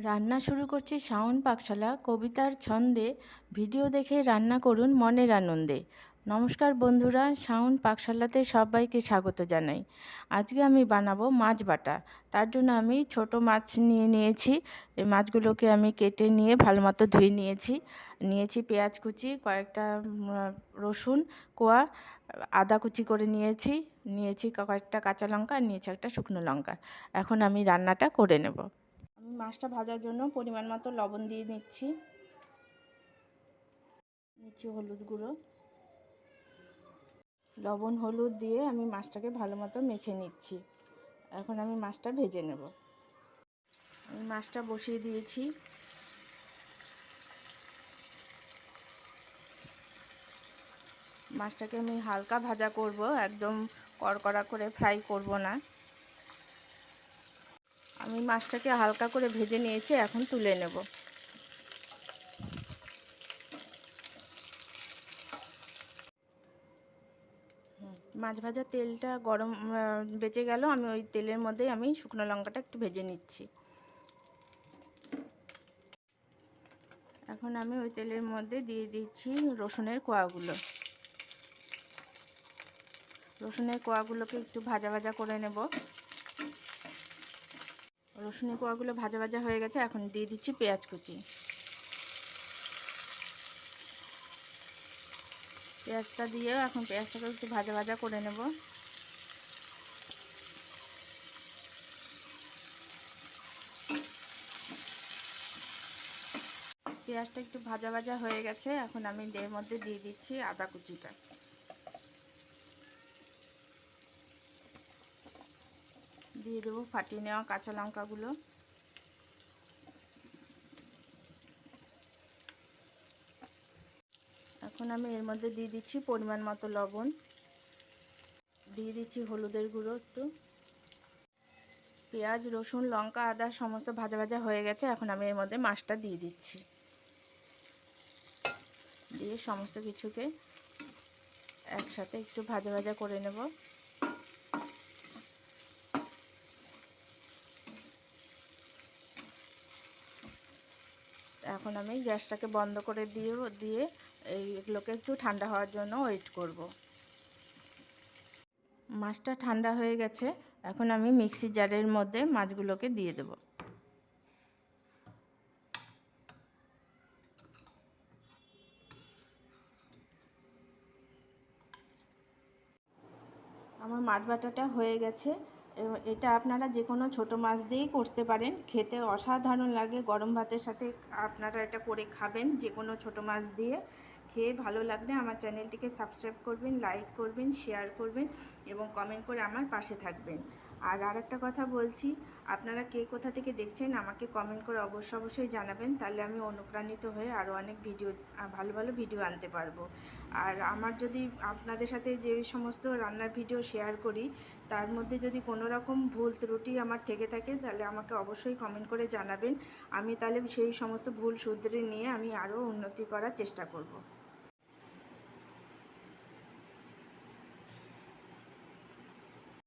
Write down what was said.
রান্না শুরু করছি শাওন পাকশালা কবিতার ছন্দে। ভিডিও দেখে রান্না করুন মনের আনন্দে। নমস্কার বন্ধুরা, শাওন পাকশালাতে সবাইকে স্বাগত জানাই। আজকে আমি বানাবো মাছ বাটা। তার জন্য আমি ছোট মাছ নিয়েছি। এই মাছগুলোকে আমি কেটে নিয়ে ভালো মতো ধুয়ে নিয়েছি পেঁয়াজ কুচি, কয়েকটা রসুন কোয়া, আদা কুচি করে নিয়েছি কয়েকটা কাঁচা লঙ্কা, আর নিয়েছি একটা শুকনো লঙ্কা। এখন আমি রান্নাটা করে নেব। আমি মাছটা ভাজার জন্য পরিমাণ মতো লবণ দিয়ে নিচ্ছি হলুদ গুঁড়ো। লবণ হলুদ দিয়ে আমি মাছটাকে ভালো মতো মেখে নিচ্ছি। এখন আমি মাছটা ভেজে নেব। আমি মাছটা বসিয়ে দিয়েছি। মাছটাকে আমি হালকা ভাজা করব, একদম কড়কড়া করে ফ্রাই করব না। আমি মাছটাকে হালকা করে ভেজে নিয়েছি, এখন তুলে নেব। মাছ ভাজার তেলটা গরম বেঁচে গেল, আমি ওই তেলের মধ্যে আমি শুকনো লঙ্কাটা একটু ভেজে নিচ্ছি। এখন আমি ওই তেলের মধ্যে দিয়ে দিচ্ছি রসুনের কোয়াগুলো। রসুনের কোয়াগুলোকে একটু ভাজা ভাজা করে নেব। রসুনের কোয়াগুলো ভাজা ভাজা হয়ে গেছে, এখন দিয়ে দিচ্ছি পেঁয়াজ কুচি। পেঁয়াজটা দিয়ে এখন পেঁয়াজটাকে একটু ভাজা ভাজা করে নেব। পেঁয়াজটা একটু ভাজা ভাজা হয়ে গেছে, এখন আমি এর মধ্যে দিয়ে দিচ্ছি আদা কুচিটা। দিয়ে দেবো ফাটিয়ে নেওয়া কাঁচা লঙ্কাগুলো। এখন আমি এর মধ্যে দিয়ে দিচ্ছি পরিমাণ মতো লবণ, দিয়ে দিচ্ছি হলুদের গুঁড়ো একটু। পেঁয়াজ রসুন লঙ্কা আদা সমস্ত ভাজা ভাজা হয়ে গেছে, এখন আমি এর মধ্যে মাছটা দিয়ে দিচ্ছি। দিয়ে সমস্ত কিছুকে একসাথে একটু ভাজা ভাজা করে নেব। এখন আমি গ্যাসটাকে বন্ধ করে দিয়ে এইগুলোকে একটু ঠান্ডা হওয়ার জন্য ওয়েট করব। মাছটা ঠান্ডা হয়ে গেছে, এখন আমি মিক্সি জারের মধ্যে মাছগুলোকে দিয়ে দেব। আমার মাছ বাটাটা হয়ে গেছে। এটা আপনারা যে কোনো ছোটো মাছ দিয়েই করতে পারেন, খেতে অসাধারণ লাগে। গরম ভাতের সাথে আপনারা এটা করে খাবেন, যে কোনো ছোটো মাছ দিয়ে। খেয়ে ভালো লাগলে আমার চ্যানেলটিকে সাবস্ক্রাইব করবেন, লাইক করবেন, শেয়ার করবেন এবং কমেন্ট করে আমার পাশে থাকবেন। আর আরেকটা কথা বলছি, আপনারা কে কোথা থেকে দেখছেন আমাকে কমেন্ট করে অবশ্যই জানাবেন, তাহলে আমি অনুপ্রাণিত হয়ে আরও অনেক ভালো ভালো ভিডিও আনতে পারবো। আর আমার যদি আপনাদের সাথে যে সমস্ত রান্নার ভিডিও শেয়ার করি, তার মধ্যে যদি কোনো রকম ভুল ত্রুটি আমার থেকে থাকে, তাহলে আমাকে অবশ্যই কমেন্ট করে জানাবেন। আমি তাহলে সেই সমস্ত ভুল শুধরে নিয়ে আমি আরও উন্নতি করার চেষ্টা করব।